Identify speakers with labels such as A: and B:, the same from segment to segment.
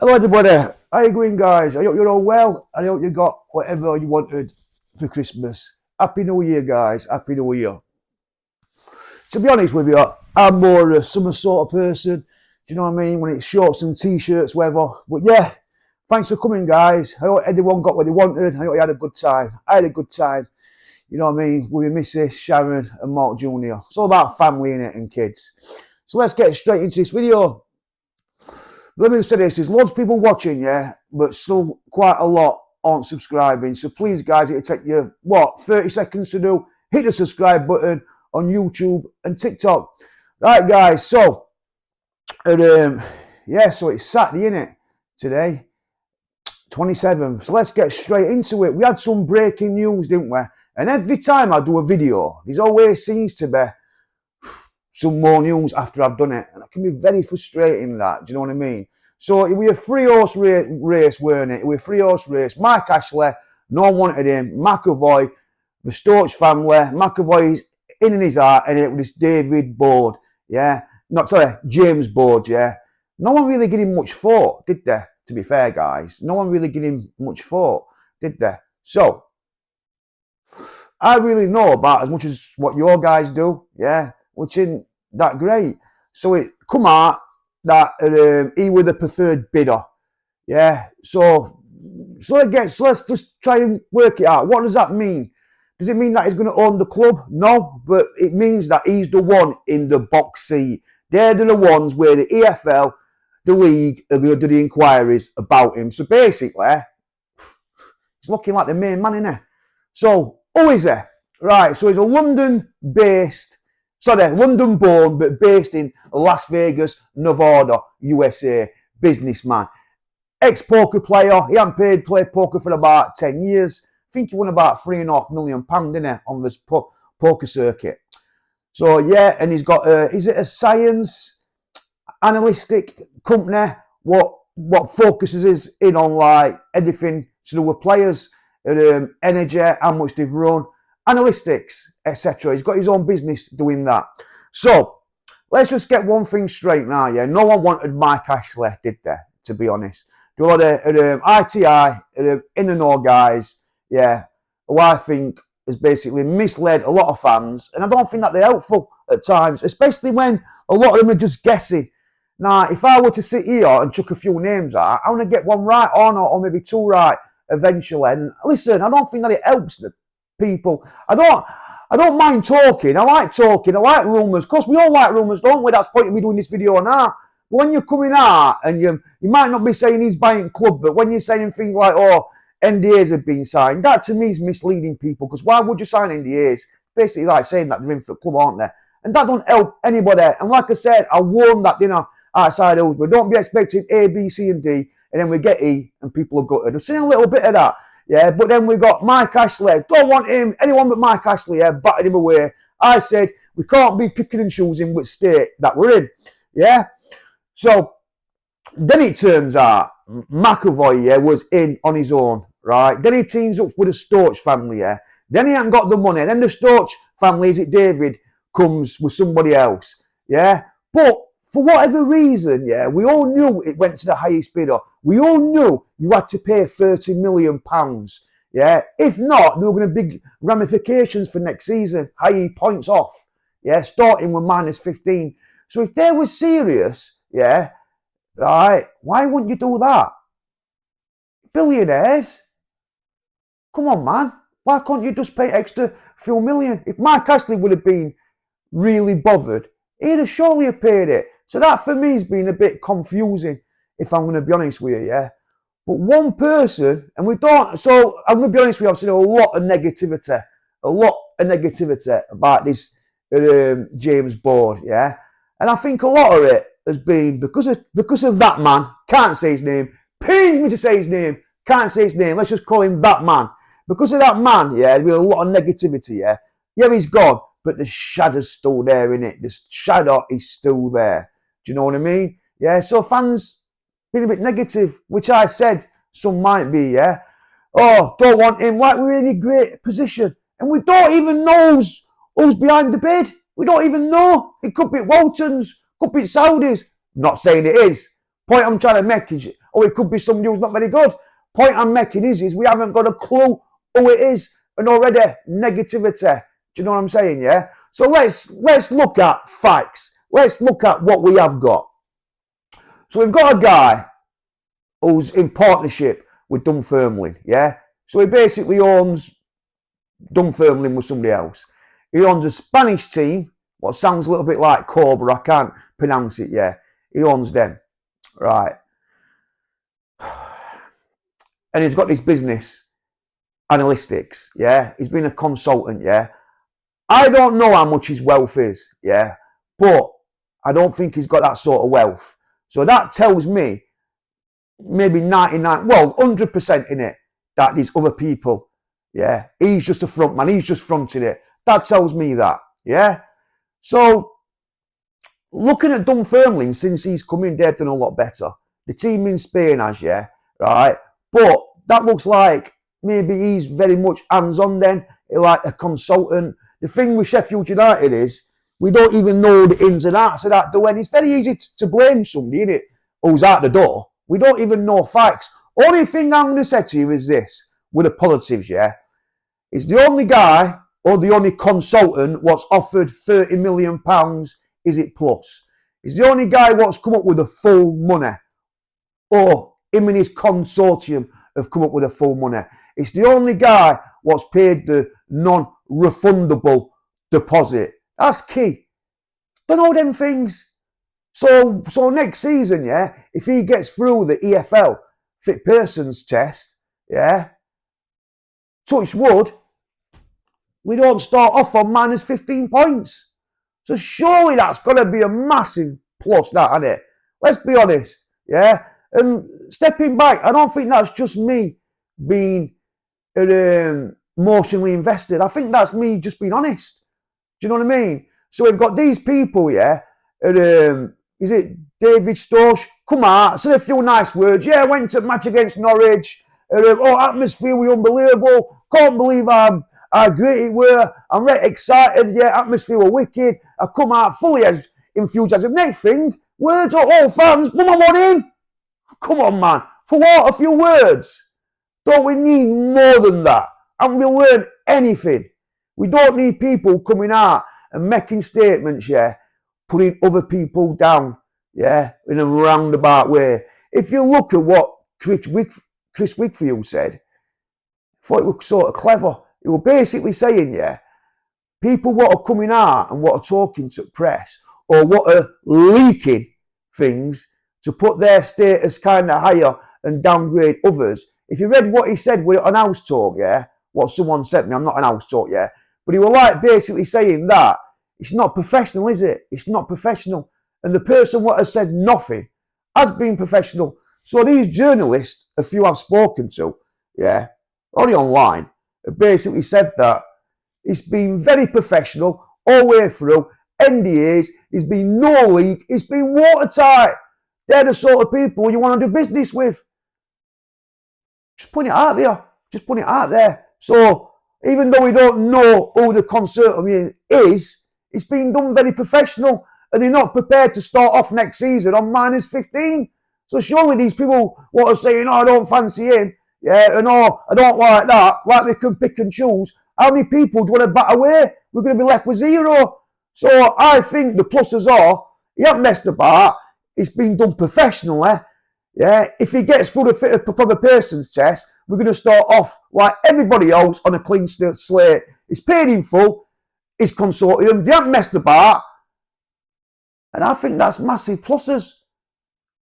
A: Hello everybody, how you going guys? I hope you're all well. I hope you got whatever you wanted for Christmas. Happy New Year guys, Happy New Year. To be honest with you, I'm more a summer sort of person. Do you know what I mean? When it's shorts and t-shirts, whatever. But yeah, thanks for coming guys. I hope everyone got what they wanted. I hope you had a good time. I had a good time. You know what I mean? With Mrs. Sharon and Mark Jr. It's all about family innit, and kids. So let's get straight into this video. Let me just say this, there's loads of people watching, yeah, but still quite a lot aren't subscribing. So please, guys, it'll take you, 30 seconds to do. Hit the subscribe button on YouTube and TikTok. Right, guys, so, yeah, so it's Saturday, innit, today, 27th. So let's get straight into it. We had some breaking news, didn't we? And every time I do a video, there's always seems to be some more news after I've done it, and it can be very frustrating. That, do you know what I mean? So it was a three-horse race, weren't it? It was a three-horse race. Mike Ashley, no one wanted him. McAvoy, the Storch family. McAvoy's in his heart, and it was David Board, yeah. James Board, yeah. No one really gave him much thought, did they? To be fair, guys, no one really gave him much thought, did they? So I really know about as much as what your guys do, yeah, which isn't that great. So it come out that he was the preferred bidder, yeah. So let's just try and work it out. What does that mean? Does it mean that he's going to own the club? No, but it means that he's the one in the box seat. They're the ones where the EFL, the league, are going to do the inquiries about him. So basically, he's looking like the main man, isn't he? So who is he? Right, so he's a London-born, but based in Las Vegas, Nevada, USA, businessman. Ex-poker player. He hadn't played poker for about 10 years. I think he won about £3.5 million, didn't he, on this poker circuit. So, yeah, and he's got, is it a science analytic company? What focuses is in on, like, everything to do with players, energy, how much they've run, analytics, etc. He's got his own business doing that. So let's just get one thing straight now, yeah. No one wanted Mike Ashley, did they? To be honest, a lot of ITI, in the know guys, yeah, who I think has basically misled a lot of fans, and I don't think that they're helpful at times, especially when a lot of them are just guessing. Now, if I were to sit here and chuck a few names out, I want to get one right or not, or maybe two right eventually. And listen, I don't think that it helps the people. I don't mind talking. I like talking. I like rumours. Of course, we all like rumours, don't we? That's the point of me doing this video now. But when you're coming out and you might not be saying he's buying club, but when you're saying things like, oh, NDAs have been signed, that to me is misleading people. Because why would you sign NDAs? Basically, like saying that they're in for the club, aren't they? And that don't help anybody. And like I said, I warned that dinner outside Hillsborough. Don't be expecting A, B, C, and D, and then we get E, and people are gutted. I've seen a little bit of that. Yeah, but then we got Mike Ashley. Don't want him, anyone but Mike Ashley, yeah, batted him away. I said, we can't be picking and choosing which state that we're in. Yeah. So then it turns out McAvoy, yeah, was in on his own, right? Then he teams up with the Storch family, yeah. Then he hasn't got the money. Then the Storch family, is it David, comes with somebody else, yeah. But for whatever reason, yeah, we all knew it went to the highest bidder. We all knew you had to pay £30 million, yeah. If not, there were going to be big ramifications for next season, i.e. points off, yeah, starting with -15. So if they were serious, yeah, right, why wouldn't you do that? Billionaires, come on, man. Why can't you just pay extra few million? If Mike Ashley would have been really bothered, he'd have surely have paid it. So that for me has been a bit confusing, if I'm going to be honest with you, yeah. But one person, and we don't, so I'm going to be honest with you, I've seen a lot of negativity about this James Board, yeah. And I think a lot of it has been because of that man, can't say his name, pains me to say his name, can't say his name, let's just call him that man. Because of that man, yeah, there's been a lot of negativity, yeah. Yeah, he's gone, but the shadow's still there, innit? The shadow is still there. Do you know what I mean? Yeah, so fans been a bit negative, which I said some might be, yeah. Oh, don't want him, like we're in a great position. And we don't even know who's behind the bid. We don't even know. It could be Waltons, could be Saudis. Not saying it is. Point I'm trying to make is or it could be somebody who's not very good. Point I'm making is we haven't got a clue who it is, and already negativity. Do you know what I'm saying? Yeah. So let's look at facts. Let's look at what we have got. So we've got a guy who's in partnership with Dunfermline. Yeah. So he basically owns Dunfermline with somebody else. He owns a Spanish team, what sounds a little bit like Cobra. I can't pronounce it. Yeah. He owns them. Right. And he's got this business, analytics, yeah. He's been a consultant, yeah. I don't know how much his wealth is, yeah, but I don't think he's got that sort of wealth. So that tells me maybe 100% in it that there's other people, yeah. He's just a front man. He's just fronting it. That tells me that, yeah. So looking at Dunfermline since he's come in, they've done a lot better. The team in Spain has, yeah, right. But that looks like maybe he's very much hands-on then, like a consultant. The thing with Sheffield United is we don't even know the ins and outs of that door. And it's very easy to blame somebody, isn't it, who's out the door. We don't even know facts. Only thing I'm going to say to you is this, with the positives, yeah. It's the only guy or the only consultant what's offered £30 million, is it plus? It's the only guy what's come up with the full money. Or him and his consortium have come up with the full money. It's the only guy what's paid the non-refundable deposit. That's key. Don't know them things. So next season, yeah, if he gets through the EFL fit persons test, yeah, touch wood, we don't start off on minus 15 points. So surely that's got to be a massive plus, that, isn't it? Let's be honest, yeah. And stepping back, I don't think that's just me being emotionally invested. I think that's me just being honest. Do you know what I mean? So we've got these people, yeah. Is it David Storch? Come out, said a few nice words. Yeah, went to match against Norwich. Atmosphere was unbelievable. Can't believe how great it were. I'm really excited. Yeah, atmosphere were wicked. I come out fully as enthusiastic. Next thing, words are all fans. Come on in. Come on, man. For what? A few words. Don't we need more than that? Haven't we learned anything? We don't need people coming out and making statements, yeah, putting other people down, yeah, in a roundabout way. If you look at what Chris Wickfield said, I thought it was sort of clever. He was basically saying, yeah, people what are coming out and what are talking to press or what are leaking things to put their status kind of higher and downgrade others. If you read what he said with an house talk, yeah, what someone sent me, I'm not an house talk, yeah, but he was like basically saying that it's not professional, is it? It's not professional. And the person what has said nothing has been professional. So these journalists, a few I've spoken to, yeah, only online, have basically said that it's been very professional all the way through. NDAs, there's been no leak, it's been watertight. They're the sort of people you want to do business with. Just put it out there. Just put it out there. So even though we don't know who the Consortium is, it's been done very professional and they're not prepared to start off next season on minus 15. So surely these people what are saying, oh, I don't fancy him, yeah, and oh, I don't like that, like they can pick and choose. How many people do you want to bat away? We're going to be left with zero. So I think the pluses are, he hasn't messed about, it's been done professionally. Yeah, if he gets through the fit of proper persons test, we're going to start off like everybody else on a clean slate. It's paid in full, it's Consortium, they haven't messed about. And I think that's massive pluses.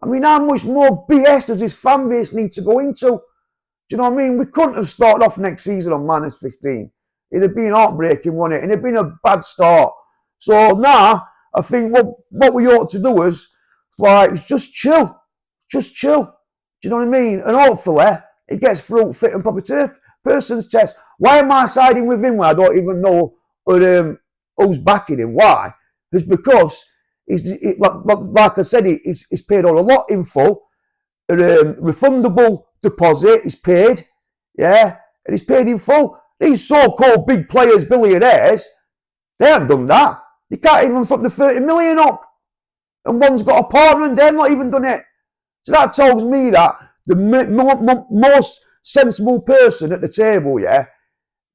A: I mean, how much more BS does this fan base need to go into? Do you know what I mean? We couldn't have started off next season on minus 15. It'd have been heartbreaking, wouldn't it? And it'd been a bad start. So now, I think what we ought to do is, like, just chill. Just chill. Do you know what I mean? And hopefully, it gets through fit and proper persons test. Why am I siding with him when I don't even know who's backing him? Why? It's because, like I said, he's paid all a lot in full. Refundable deposit is paid. Yeah? And he's paid in full. These so-called big players, billionaires, they haven't done that. They can't even put the 30 million up. And one's got a partner and they've not even done it. So that tells me that the most sensible person at the table, yeah,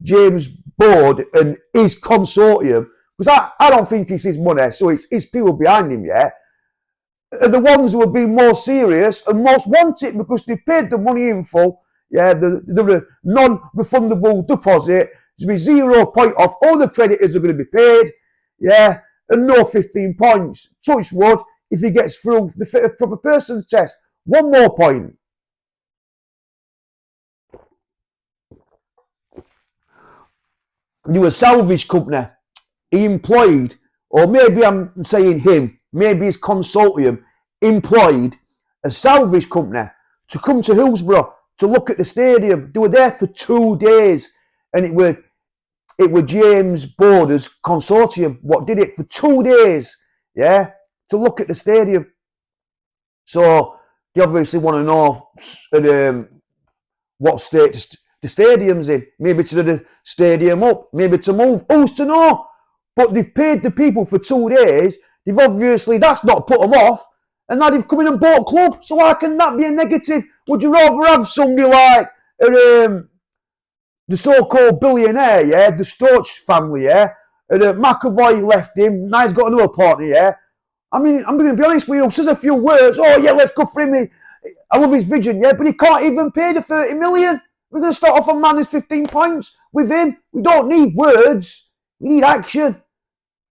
A: James Board and his consortium, because I don't think it's his money, so it's people behind him, yeah, are the ones who have been more serious and most want it because they paid the money in full, yeah, the non-refundable deposit, to be 0 point off, all the creditors are going to be paid, yeah, and no 15 points. Touch wood, if he gets through the fit of proper persons test. 1 more point. You a salvage company. He employed, or maybe I'm saying him, maybe his consortium employed a salvage company to come to Hillsborough to look at the stadium. They were there for 2 days, and it were James Board's consortium what did it for 2 days, yeah, to look at the stadium. So they obviously want to know what state the stadium's in. Maybe to the stadium up, maybe to move. Who's to know? But they've paid the people for 2 days. They've obviously, that's not put them off. And now they've come in and bought club. So how can that be a negative? Would you rather have somebody like the so-called billionaire, yeah, the Storch family, yeah, and McAvoy left him, now he's got another partner, yeah? I mean, I'm going to be honest with you, says a few words, oh yeah, let's go for him. I love his vision, yeah, but he can't even pay the 30 million. We're going to start off on minus 15 points with him. We don't need words. We need action.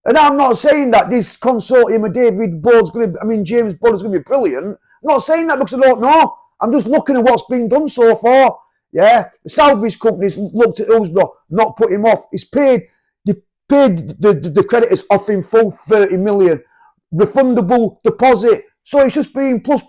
A: And I'm not saying that this consortium of James Board's going to be brilliant. I'm not saying that because I don't know. I'm just looking at what's been done so far. Yeah, the salvage companies looked at Hillsborough, not put him off. They paid the creditors off in full 30 million. Refundable deposit. So it's just being plus.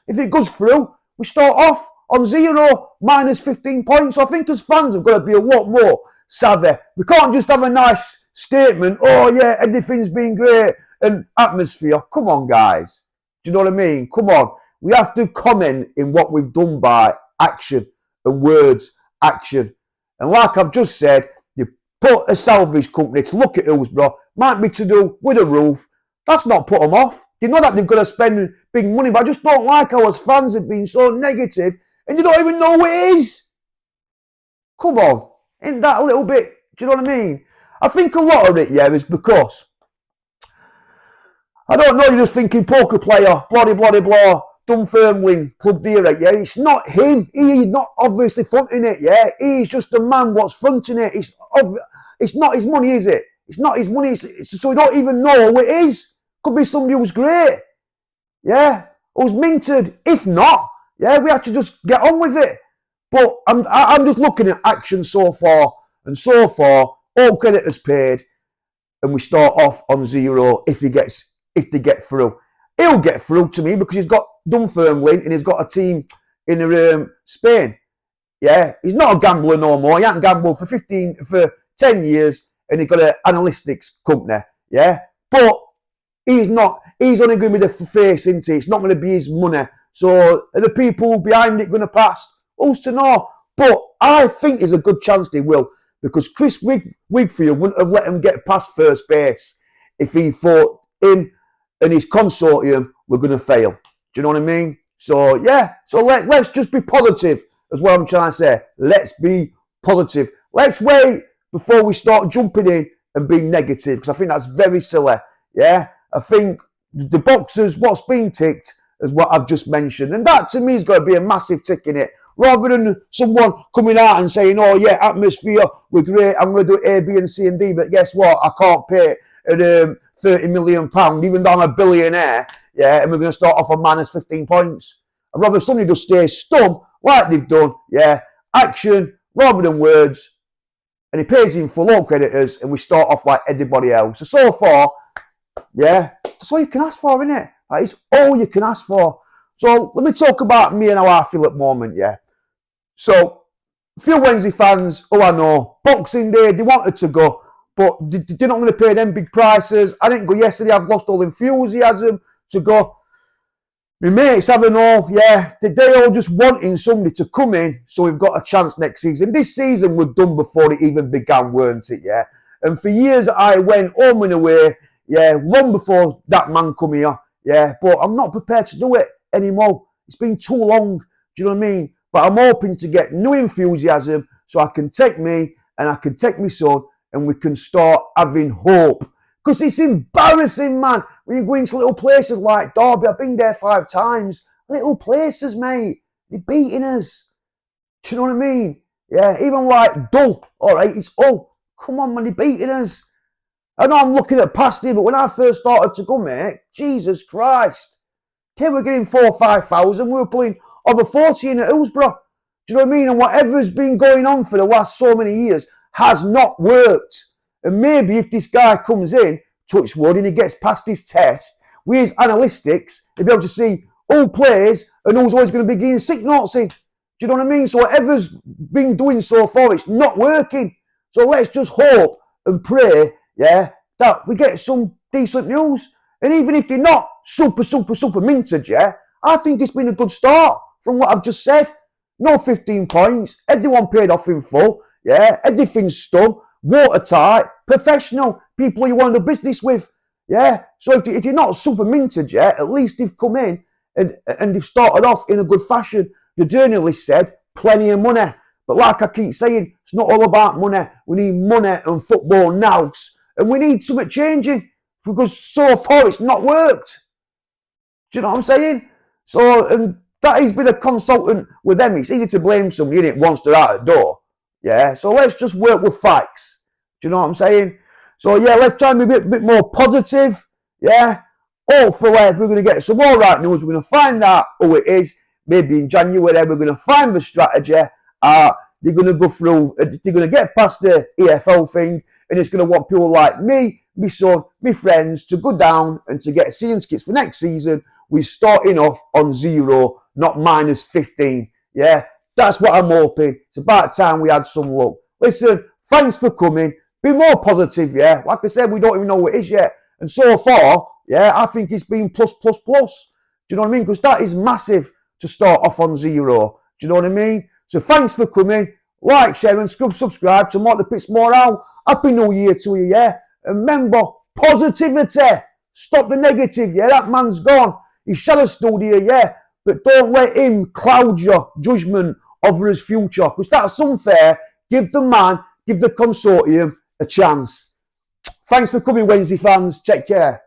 A: If it goes through, we start off on 0, minus 15 points. I think as fans have got to be a lot more savvy. We can't just have a nice statement, oh yeah, everything's been great, and atmosphere. Come on, guys. Do you know what I mean? Come on. We have to comment in what we've done by action and words, action. And like I've just said, you put a salvage company to look at Hillsborough, might be to do with a roof. That's not put them off. They know that they've got to spend big money, but I just don't like how as fans have been so negative and you don't even know what it is. Come on. Ain't that a little bit, do you know what I mean? I think a lot of it, yeah, is because, I don't know, you're just thinking poker player, blah, Dunfermline, Club Deere, yeah, it's not him. He's not obviously fronting it, yeah. He's just the man what's fronting it. It's not his money, is it? It's not his money, so we don't even know who it is. Could be somebody who's great, yeah, who's minted. If not, yeah, we have to just get on with it. But I'm just looking at action so far, and so far, all creditors paid, and we start off on 0 if they get through. He'll get through to me because he's got Dunfermline and he's got a team in Spain. Yeah, he's not a gambler no more. He hasn't gambled for 10 years, and he's got an analytics company. Yeah, but he's only going to be the face, isn't he? It's not going to be his money. So are the people behind it going to pass? Who's to know? But I think there's a good chance they will, because Chris Wigfield wouldn't have let him get past first base if he thought him and his consortium were going to fail. Do you know what I mean? So, yeah. So let's just be positive, is what I'm trying to say. Let's be positive. Let's wait before we start jumping in and being negative, because I think that's very silly. Yeah? I think the boxes, what's been ticked, is what I've just mentioned. And that, to me, is going to be a massive tick in it. Rather than someone coming out and saying, oh, yeah, atmosphere, we're great, I'm going to do A, B, and C, and D, but guess what? I can't pay £30 million, even though I'm a billionaire, yeah, and we're going to start off on minus 15 points. I'd rather somebody just stay stum, like they've done, yeah, action, rather than words, and he pays in full all creditors, and we start off like everybody else. So far, yeah, that's all you can ask for, innit? That is all you can ask for. So let me talk about me and how I feel at the moment, yeah. So, a few Wednesday fans, I know, Boxing Day, they wanted to go, but they're not going to pay them big prices. I didn't go yesterday, I've lost all enthusiasm to go. My mates having all, yeah, they're all just wanting somebody to come in so we've got a chance next season. This season was done before it even began, weren't it, yeah? And for years I went home and away, yeah, long before that man come here, yeah, but I'm not prepared to do it anymore. It's been too long. Do you know what I mean? But I'm hoping to get new enthusiasm so I can take me and I can take my son and we can start having hope. Because it's embarrassing, man, when you go into little places like Derby. I've been there 5 times. Little places, mate. They're beating us. Do you know what I mean? Yeah, even like Dull. All right, it's Hull. Come on, man, they're beating us. I know I'm looking at past here, but when I first started to go, mate, Jesus Christ. Okay, we're getting 4,000 or 5,000. We were playing over 40 in at Hillsborough. Do you know what I mean? And whatever's been going on for the last so many years has not worked. And maybe if this guy comes in, touch wood, and he gets past his test, with his analytics, he'll be able to see who plays and who's always going to be getting sick notes in. Do you know what I mean? So whatever's been doing so far, it's not working. So let's just hope and pray, yeah, that we get some decent news. And even if they're not super minted, yeah, I think it's been a good start from what I've just said. No 15 points, everyone paid off in full, yeah, everything's done, watertight, professional, people you want to do business with, yeah. So if you're not super minted yet, at least they've come in and they've started off in a good fashion. The journalist said, plenty of money. But like I keep saying, it's not all about money. We need money and football now. And we need something changing because so far it's not worked. Do you know what I'm saying? So, and that he's been a consultant with them. It's easy to blame somebody once they're out the door. Yeah, so let's just work with facts. Do you know what I'm saying? So yeah, let's try and be a bit more positive. Yeah, hopefully we're going to get some more right news. We're going to find out who it is. Maybe in January, we're going to find the strategy. They're going to go through, they're going to get past the EFL thing, and it's going to want people like me, my son, my friends to go down and to get season kits for next season. We're starting off on 0, not minus 15. Yeah, that's what I'm hoping. It's about time we had some luck. Listen, thanks for coming. Be more positive, yeah. Like I said, we don't even know what it is yet. And so far, yeah, I think it's been plus. Do you know what I mean? Because that is massive to start off on 0. Do you know what I mean? So thanks for coming. Like, share and subscribe to Mark the Pits more out. Happy New Year to you, yeah. And remember, positivity. Stop the negative, yeah. That man's gone. He's shadow studio, yeah. But don't let him cloud your judgment over his future. Because that's unfair. Give the man, give the consortium a chance. Thanks for coming, Wednesday fans. Take care.